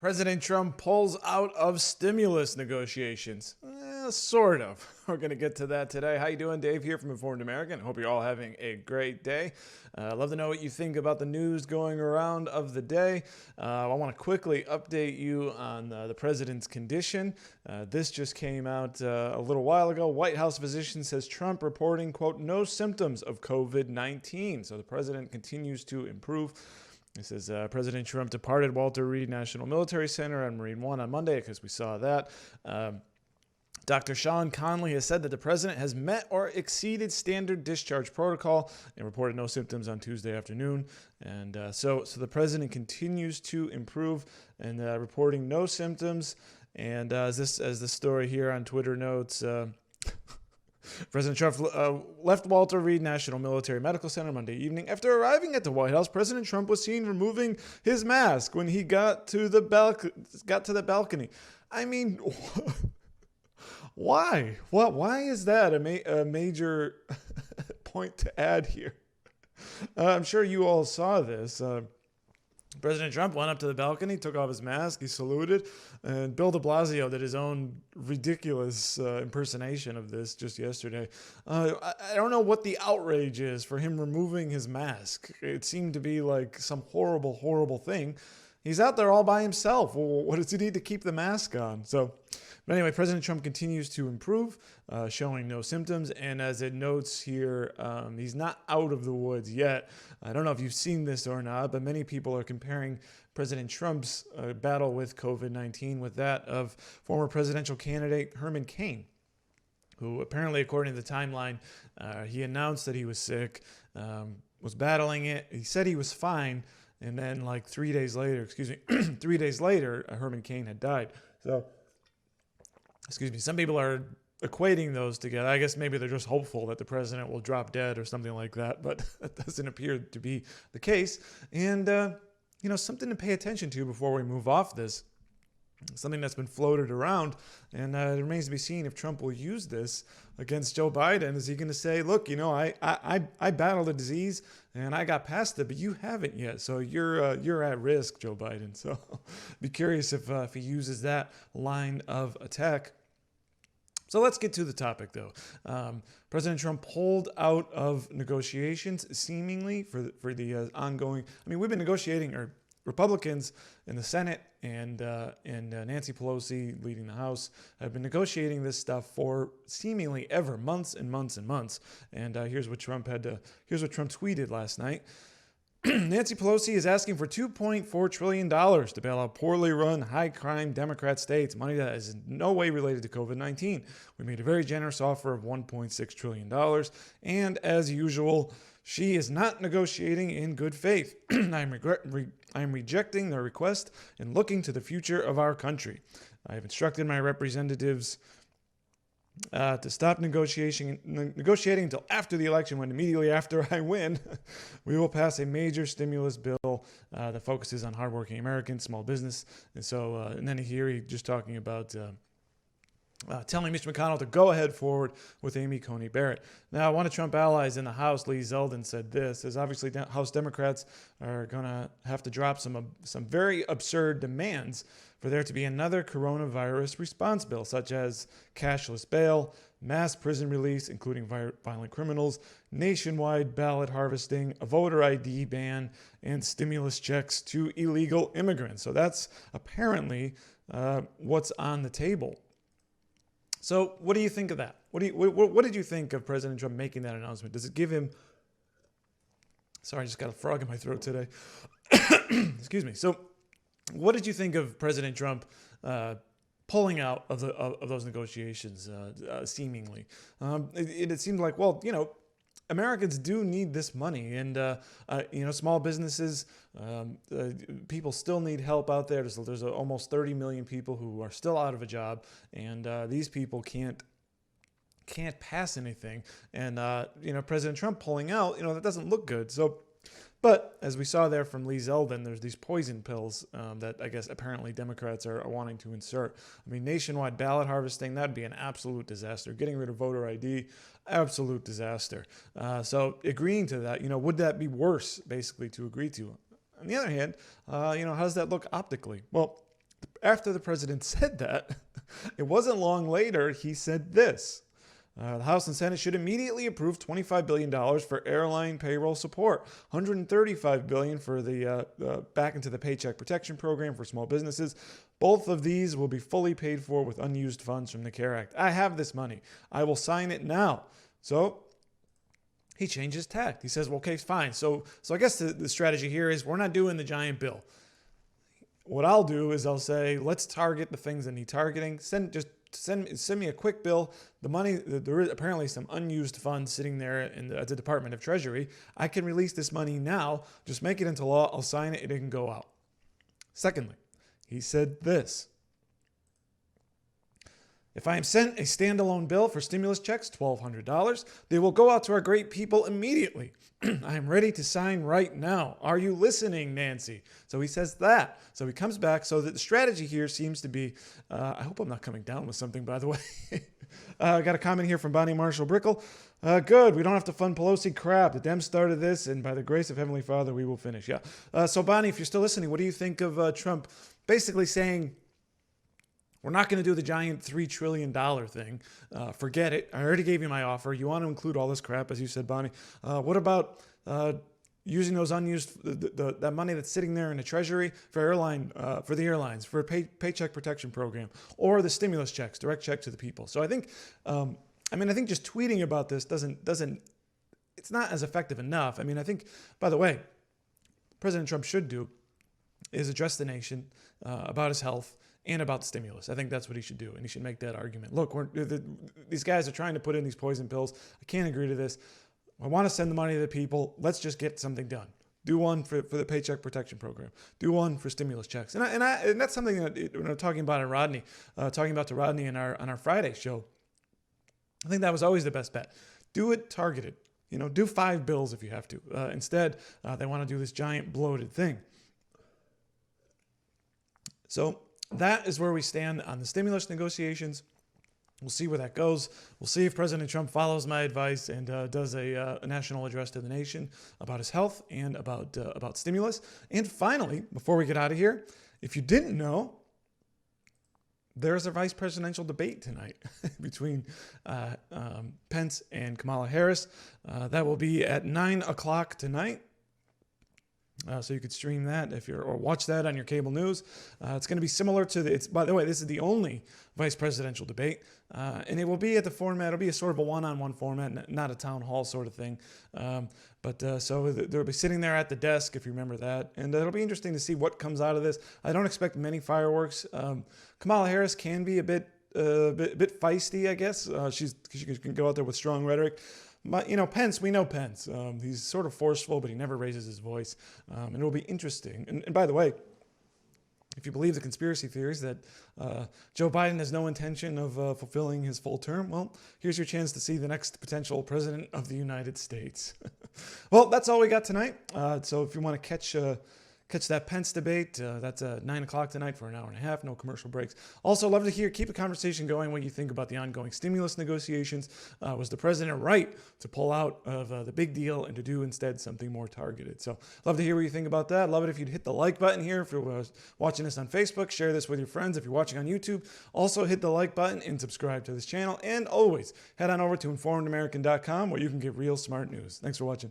President Trump pulls out of stimulus negotiations. Sort of. We're going to get to that today. How you doing? Dave here from Informed American. Hope you're all having a great day. Love to know what you think about the news going around of the day. I want to quickly update you on the president's condition. This just came out a little while ago. White House physician says Trump reporting, quote, no symptoms of COVID-19. So the president continues to improve. It says President Trump departed Walter Reed National Military Center on Marine One on Monday, because we saw that. Dr. Sean Conley has said that the president has met or exceeded standard discharge protocol and reported no symptoms on Tuesday afternoon. And so the president continues to improve and reporting no symptoms. And as the story here on Twitter notes, President Trump left Walter Reed National Military Medical Center Monday evening. After arriving at the White House, President Trump was seen removing his mask when he got to the balcony. I mean, why? Why is that a major point to add here? I'm sure you all saw this. President Trump went up to the balcony, took off his mask, he saluted, and Bill de Blasio did his own ridiculous impersonation of this just yesterday. I don't know what the outrage is for him removing his mask. It seemed to be like some horrible, horrible thing. He's out there all by himself. Well, what does he need to keep the mask on? But anyway, President Trump continues to improve, showing no symptoms. And as it notes here, he's not out of the woods yet. I don't know if you've seen this or not, but many people are comparing President Trump's battle with COVID-19 with that of former presidential candidate Herman Cain, who apparently, according to the timeline, he announced that he was sick, was battling it. He said he was fine. And then like 3 days later, 3 days later, Herman Cain had died. So, some people are equating those together. I guess maybe they're just hopeful that the president will drop dead or something like that, but that doesn't appear to be the case. And, something to pay attention to before we move off this. Something that's been floated around, and it remains to be seen if Trump will use this against Joe Biden. Is he going to say, look, I battled a disease and I got past it, but you haven't yet, so you're at risk, Joe Biden. So be curious if he uses that line of attack. So let's get to the topic, though. President Trump pulled out of negotiations, seemingly, for the ongoing. I mean, we've been negotiating, or Republicans in the Senate and Nancy Pelosi leading the House have been negotiating this stuff for seemingly ever, months and months and months. And here's what Trump tweeted last night. Nancy Pelosi is asking for $2.4 trillion to bail out poorly run, high-crime Democrat states, money that is in no way related to COVID-19. We made a very generous offer of $1.6 trillion, and as usual, she is not negotiating in good faith. I am rejecting their request and looking to the future of our country. I have instructed my representatives to stop negotiating until after the election, when immediately after I win, we will pass a major stimulus bill that focuses on hardworking Americans, small business. And so, and then here he just talking about telling Mitch McConnell to go ahead forward with Amy Coney Barrett. Now, one of Trump allies in the House, Lee Zeldin, said this, as obviously House Democrats are going to have to drop some very absurd demands for there to be another coronavirus response bill, such as cashless bail, mass prison release, including violent criminals, nationwide ballot harvesting, a voter ID ban, and stimulus checks to illegal immigrants. So that's apparently what's on the table. So what do you think of that? What did you think of President Trump making that announcement? Does it give him... Sorry, I just got a frog in my throat today. Excuse me. So what did you think of President Trump pulling out of those negotiations, seemingly? It seemed like, well, Americans do need this money, and small businesses, people still need help out there. There's almost 30 million people who are still out of a job, and these people can't pass anything. And President Trump pulling out, that doesn't look good. So, but as we saw there from Lee Zeldin, there's these poison pills that I guess apparently Democrats are wanting to insert. I mean, nationwide ballot harvesting, that'd be an absolute disaster. Getting rid of voter ID, absolute disaster. So agreeing to that, would that be worse, basically, to agree to? On the other hand, how does that look optically? Well, after the president said that, it wasn't long later he said this. The House and Senate should immediately approve $25 billion for airline payroll support, $135 billion for the back into the Paycheck Protection Program for small businesses. Both of these will be fully paid for with unused funds from the CARE Act. I have this money. I will sign it now. So he changed his tack. He says, well, okay, fine. So I guess the strategy here is we're not doing the giant bill. What I'll do is I'll say, let's target the things that need targeting. Send me a quick bill. The money, there is apparently some unused funds sitting there at the Department of Treasury. I can release this money now. Just make it into law. I'll sign it and it can go out. Secondly, he said this. If I am sent a standalone bill for stimulus checks, $1,200, they will go out to our great people immediately. I am ready to sign right now. Are you listening, Nancy? So he says that. So he comes back. So the strategy here seems to be, I hope I'm not coming down with something, by the way. I got a comment here from Bonnie Marshall Brickle. Good. We don't have to fund Pelosi crap. The Dems started this, and by the grace of Heavenly Father, we will finish. Yeah. So Bonnie, if you're still listening, what do you think of Trump basically saying, we're not going to do the giant $3 trillion thing. Forget it. I already gave you my offer. You want to include all this crap, as you said, Bonnie. What about using those unused, that money that's sitting there in the Treasury for the airlines, for a paycheck protection program, or the stimulus checks, direct check to the people? So I think, I think just tweeting about this it's not as effective enough. I think, by the way, President Trump should do is address the nation about his health and about the stimulus. I think that's what he should do, and he should make that argument. Look, these guys are trying to put in these poison pills. I can't agree to this. I want to send the money to the people. Let's just get something done. Do one for the Paycheck Protection Program. Do one for stimulus checks. And that's something that when I'm talking about Rodney, to Rodney on our Friday show, I think that was always the best bet. Do it targeted. Do 5 bills if you have to. Instead, they want to do this giant bloated thing. So that is where we stand on the stimulus negotiations. We'll see where that goes. We'll see if President Trump follows my advice and does a national address to the nation about his health and about stimulus. And finally, before we get out of here, if you didn't know, there's a vice presidential debate tonight between Pence and Kamala Harris. That will be at 9 o'clock tonight. So you could stream that or watch that on your cable news. It's going to be similar to by the way, this is the only vice presidential debate. And it will be at the format, it'll be a sort of a one-on-one format, not a town hall sort of thing. So they'll be sitting there at the desk, if you remember that. And it'll be interesting to see what comes out of this. I don't expect many fireworks. Kamala Harris can be a bit feisty, I guess. She can go out there with strong rhetoric. But, Pence, we know Pence. He's sort of forceful, but he never raises his voice. And it'll be interesting. And by the way, if you believe the conspiracy theories that Joe Biden has no intention of fulfilling his full term, well, here's your chance to see the next potential president of the United States. Well, that's all we got tonight. So if you want to catch that Pence debate, that's 9 o'clock tonight for an hour and a half, no commercial breaks. Also, love to keep the conversation going, what you think about the ongoing stimulus negotiations. Was the president right to pull out of the big deal and to do instead something more targeted? So love to hear what you think about that. Love it if you'd hit the like button here. If you're watching this on Facebook, share this with your friends. If you're watching on YouTube, also hit the like button and subscribe to this channel. And always head on over to informedamerican.com where you can get real smart news. Thanks for watching.